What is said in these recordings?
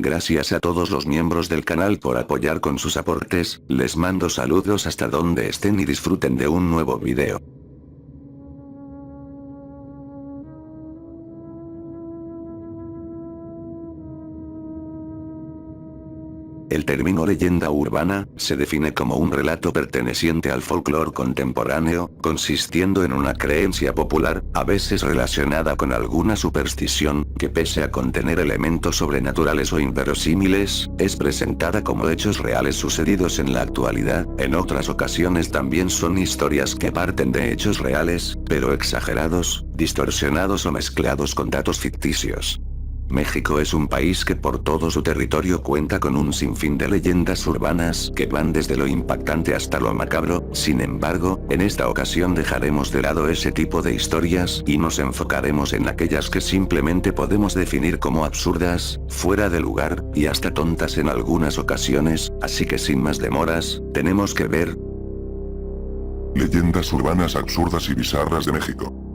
Gracias a todos los miembros del canal por apoyar con sus aportes, les mando saludos hasta donde estén y disfruten de un nuevo video. El término leyenda urbana, se define como un relato perteneciente al folclore contemporáneo, consistiendo en una creencia popular, a veces relacionada con alguna superstición, que pese a contener elementos sobrenaturales o inverosímiles, es presentada como hechos reales sucedidos en la actualidad. En otras ocasiones también son historias que parten de hechos reales, pero exagerados, distorsionados o mezclados con datos ficticios. México es un país que por todo su territorio cuenta con un sinfín de leyendas urbanas que van desde lo impactante hasta lo macabro. Sin embargo, en esta ocasión dejaremos de lado ese tipo de historias y nos enfocaremos en aquellas que simplemente podemos definir como absurdas, fuera de lugar, y hasta tontas en algunas ocasiones, así que sin más demoras, tenemos que ver Leyendas urbanas absurdas y bizarras de México.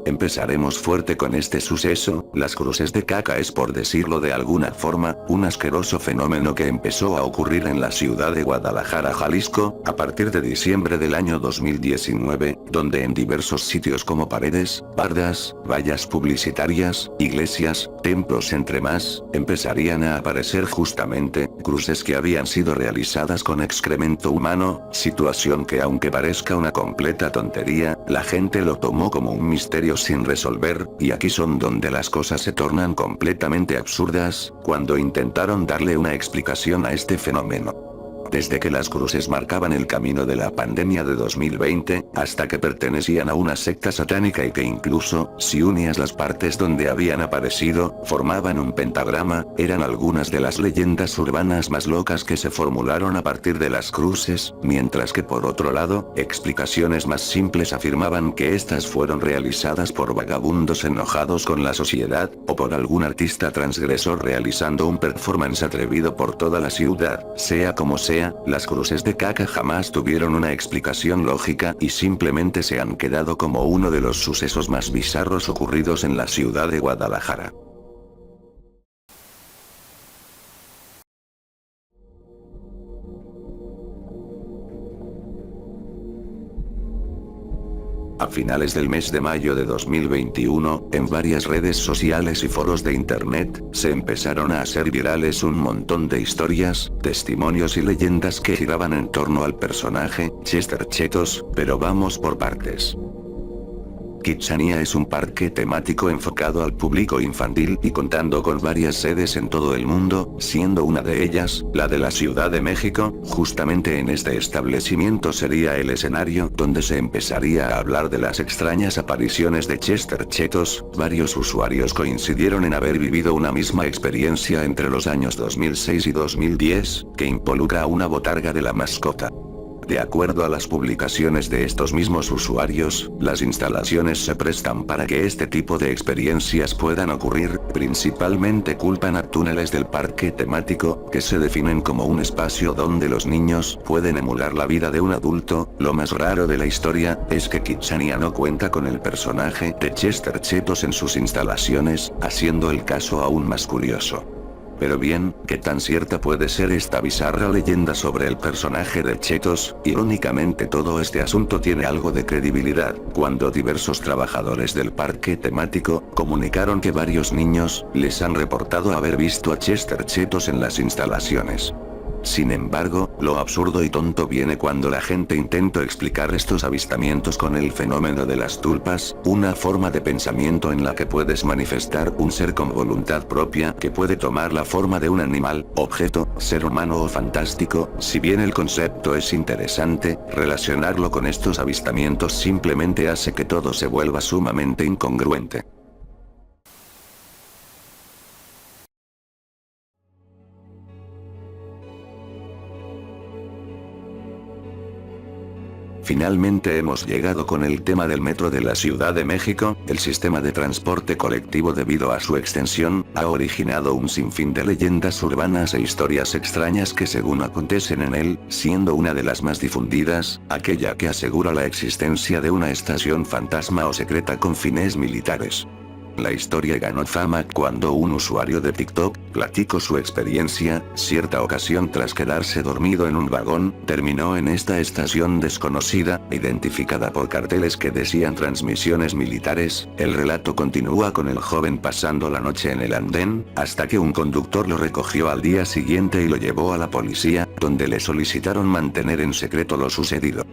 Empezaremos fuerte con este suceso. Las cruces de caca es, por decirlo de alguna forma, un asqueroso fenómeno que empezó a ocurrir en la ciudad de Guadalajara, Jalisco, a partir de diciembre del año 2019, donde en diversos sitios como paredes, bardas, vallas publicitarias, iglesias, templos entre más, empezarían a aparecer justamente, cruces que habían sido realizadas con excremento humano, situación que aunque parezca una completa tontería, la gente lo tomó como un misterio sin resolver, y aquí son donde las cosas se tornan completamente absurdas, cuando intentaron darle una explicación a este fenómeno. Desde que las cruces marcaban el camino de la pandemia de 2020, hasta que pertenecían a una secta satánica y que incluso, si unías las partes donde habían aparecido, formaban un pentagrama, eran algunas de las leyendas urbanas más locas que se formularon a partir de las cruces, mientras que por otro lado, explicaciones más simples afirmaban que estas fueron realizadas por vagabundos enojados con la sociedad, o por algún artista transgresor realizando un performance atrevido por toda la ciudad. Sea como sea, las cruces de caca jamás tuvieron una explicación lógica y simplemente se han quedado como uno de los sucesos más bizarros ocurridos en la ciudad de Guadalajara. A finales del mes de mayo de 2021, en varias redes sociales y foros de internet, se empezaron a hacer virales un montón de historias, testimonios y leyendas que giraban en torno al personaje, Chester Chetos, pero vamos por partes. Kitsania es un parque temático enfocado al público infantil y contando con varias sedes en todo el mundo, siendo una de ellas, la de la Ciudad de México. Justamente en este establecimiento sería el escenario donde se empezaría a hablar de las extrañas apariciones de Chester Chetos. Varios usuarios coincidieron en haber vivido una misma experiencia entre los años 2006 y 2010, que involucra a una botarga de la mascota. De acuerdo a las publicaciones de estos mismos usuarios, las instalaciones se prestan para que este tipo de experiencias puedan ocurrir. Principalmente culpan a túneles del parque temático, que se definen como un espacio donde los niños pueden emular la vida de un adulto. Lo más raro de la historia es que Kitsania no cuenta con el personaje de Chester Chetos en sus instalaciones, haciendo el caso aún más curioso. Pero bien, ¿qué tan cierta puede ser esta bizarra leyenda sobre el personaje de Chetos? Irónicamente todo este asunto tiene algo de credibilidad, cuando diversos trabajadores del parque temático comunicaron que varios niños les han reportado haber visto a Chester Chetos en las instalaciones. Sin embargo, lo absurdo y tonto viene cuando la gente intenta explicar estos avistamientos con el fenómeno de las tulpas, una forma de pensamiento en la que puedes manifestar un ser con voluntad propia que puede tomar la forma de un animal, objeto, ser humano o fantástico. Si bien el concepto es interesante, relacionarlo con estos avistamientos simplemente hace que todo se vuelva sumamente incongruente. Finalmente hemos llegado con el tema del metro de la Ciudad de México. El sistema de transporte colectivo, debido a su extensión, ha originado un sinfín de leyendas urbanas e historias extrañas que según acontecen en él, siendo una de las más difundidas, aquella que asegura la existencia de una estación fantasma o secreta con fines militares. La historia ganó fama cuando un usuario de TikTok platicó su experiencia. Cierta ocasión, tras quedarse dormido en un vagón, terminó en esta estación desconocida, identificada por carteles que decían transmisiones militares. El relato continúa con el joven pasando la noche en el andén, hasta que un conductor lo recogió al día siguiente y lo llevó a la policía, donde le solicitaron mantener en secreto lo sucedido.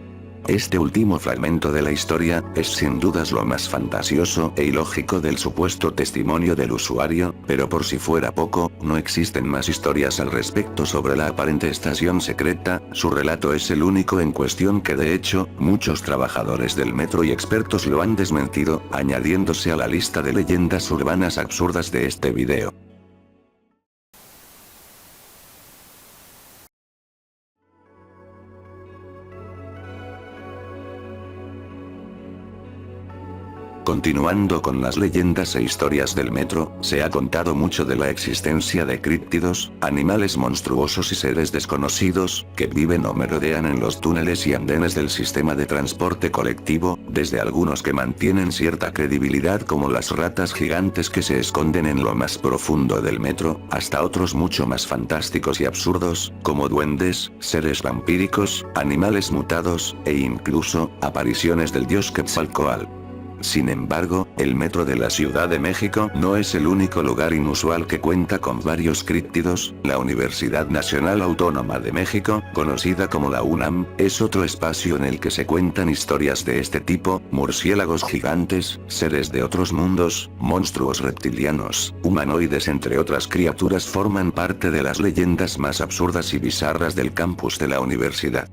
Este último fragmento de la historia, es sin dudas lo más fantasioso e ilógico del supuesto testimonio del usuario, pero por si fuera poco, no existen más historias al respecto sobre la aparente estación secreta. Su relato es el único en cuestión que, de hecho, muchos trabajadores del metro y expertos lo han desmentido, añadiéndose a la lista de leyendas urbanas absurdas de este video. Continuando con las leyendas e historias del metro, se ha contado mucho de la existencia de críptidos, animales monstruosos y seres desconocidos, que viven o merodean en los túneles y andenes del sistema de transporte colectivo, desde algunos que mantienen cierta credibilidad como las ratas gigantes que se esconden en lo más profundo del metro, hasta otros mucho más fantásticos y absurdos, como duendes, seres vampíricos, animales mutados, e incluso, apariciones del dios Quetzalcóatl. Sin embargo, el metro de la Ciudad de México no es el único lugar inusual que cuenta con varios críptidos. La Universidad Nacional Autónoma de México, conocida como la UNAM, es otro espacio en el que se cuentan historias de este tipo: murciélagos gigantes, seres de otros mundos, monstruos reptilianos, humanoides, entre otras criaturas forman parte de las leyendas más absurdas y bizarras del campus de la universidad.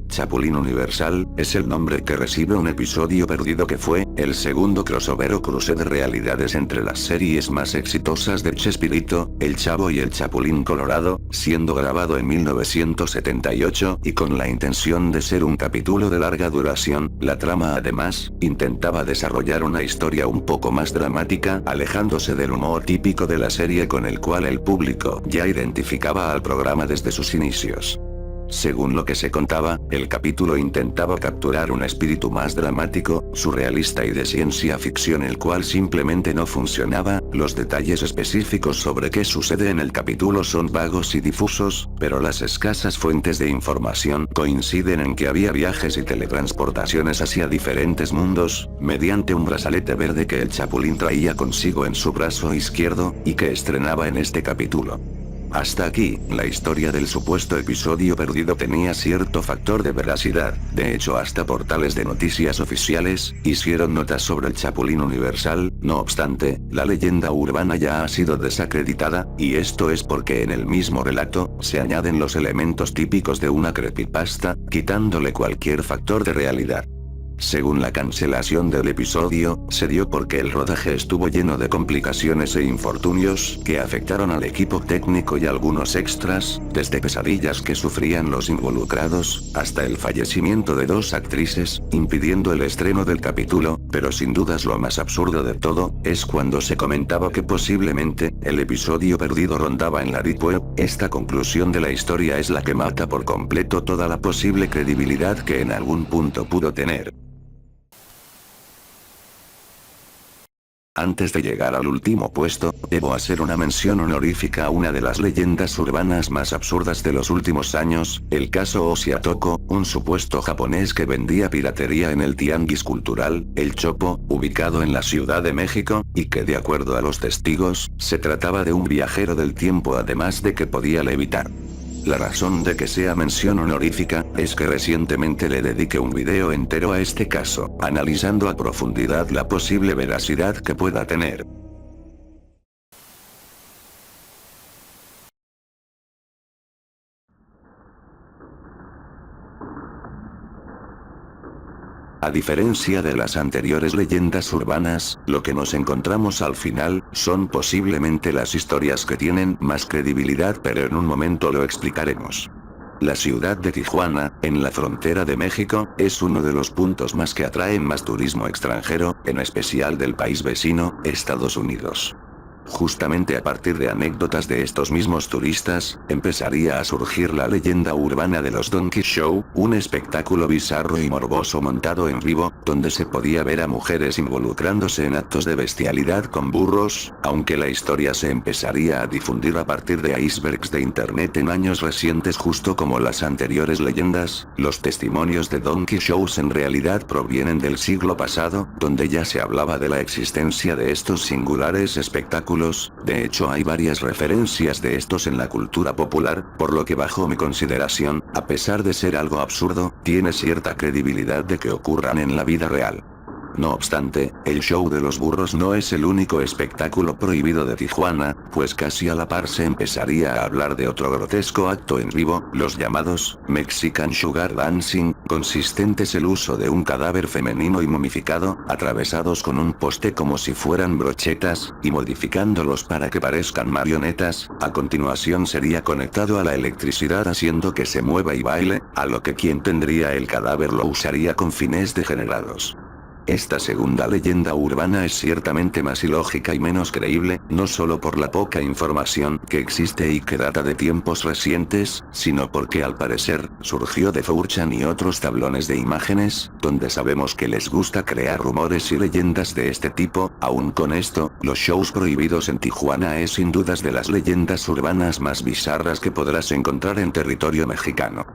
Chapulín Universal, es el nombre que recibe un episodio perdido que fue, el segundo crossover o cruce de realidades entre las series más exitosas de Chespirito, El Chavo y El Chapulín Colorado, siendo grabado en 1978, y con la intención de ser un capítulo de larga duración. La trama además, intentaba desarrollar una historia un poco más dramática, alejándose del humor típico de la serie con el cual el público ya identificaba al programa desde sus inicios. Según lo que se contaba, el capítulo intentaba capturar un espíritu más dramático, surrealista y de ciencia ficción, el cual simplemente no funcionaba. Los detalles específicos sobre qué sucede en el capítulo son vagos y difusos, pero las escasas fuentes de información coinciden en que había viajes y teletransportaciones hacia diferentes mundos, mediante un brazalete verde que el Chapulín traía consigo en su brazo izquierdo, y que estrenaba en este capítulo. Hasta aquí, la historia del supuesto episodio perdido tenía cierto factor de veracidad. De hecho, hasta portales de noticias oficiales hicieron notas sobre el Chapulín Universal. No obstante, la leyenda urbana ya ha sido desacreditada, y esto es porque en el mismo relato se añaden los elementos típicos de una creepypasta, quitándole cualquier factor de realidad. Según la cancelación del episodio, se dio porque el rodaje estuvo lleno de complicaciones e infortunios que afectaron al equipo técnico y algunos extras, desde pesadillas que sufrían los involucrados, hasta el fallecimiento de 2 actrices, impidiendo el estreno del capítulo. Pero sin dudas lo más absurdo de todo, es cuando se comentaba que posiblemente, el episodio perdido rondaba en la Deep Web. Esta conclusión de la historia es la que mata por completo toda la posible credibilidad que en algún punto pudo tener. Antes de llegar al último puesto, debo hacer una mención honorífica a una de las leyendas urbanas más absurdas de los últimos años, el caso Oshiatoko, un supuesto japonés que vendía piratería en el tianguis cultural, El Chopo, ubicado en la Ciudad de México, y que, de acuerdo a los testigos, se trataba de un viajero del tiempo, además de que podía levitar. La razón de que sea mención honorífica, es que recientemente le dediqué un video entero a este caso, analizando a profundidad la posible veracidad que pueda tener. A diferencia de las anteriores leyendas urbanas, lo que nos encontramos al final, son posiblemente las historias que tienen más credibilidad, pero en un momento lo explicaremos. La ciudad de Tijuana, en la frontera de México, es uno de los puntos más que atraen más turismo extranjero, en especial del país vecino, Estados Unidos. Justamente a partir de anécdotas de estos mismos turistas, empezaría a surgir la leyenda urbana de los Donkey Show, un espectáculo bizarro y morboso montado en vivo, donde se podía ver a mujeres involucrándose en actos de bestialidad con burros, aunque la historia se empezaría a difundir a partir de icebergs de internet en años recientes, justo como las anteriores leyendas. Los testimonios de Donkey Shows en realidad provienen del siglo pasado, donde ya se hablaba de la existencia de estos singulares espectáculos. De hecho, hay varias referencias de estos en la cultura popular, por lo que bajo mi consideración, a pesar de ser algo absurdo, tiene cierta credibilidad de que ocurran en la vida real. No obstante, el show de los burros no es el único espectáculo prohibido de Tijuana, pues casi a la par se empezaría a hablar de otro grotesco acto en vivo, los llamados Mexican Sugar Dancing, consistentes el uso de un cadáver femenino y momificado, atravesados con un poste como si fueran brochetas, y modificándolos para que parezcan marionetas. A continuación sería conectado a la electricidad haciendo que se mueva y baile, a lo que quien tendría el cadáver lo usaría con fines degenerados. Esta segunda leyenda urbana es ciertamente más ilógica y menos creíble, no solo por la poca información que existe y que data de tiempos recientes, sino porque al parecer, surgió de 4chan y otros tablones de imágenes, donde sabemos que les gusta crear rumores y leyendas de este tipo. Aún con esto, los shows prohibidos en Tijuana es sin dudas de las leyendas urbanas más bizarras que podrás encontrar en territorio mexicano.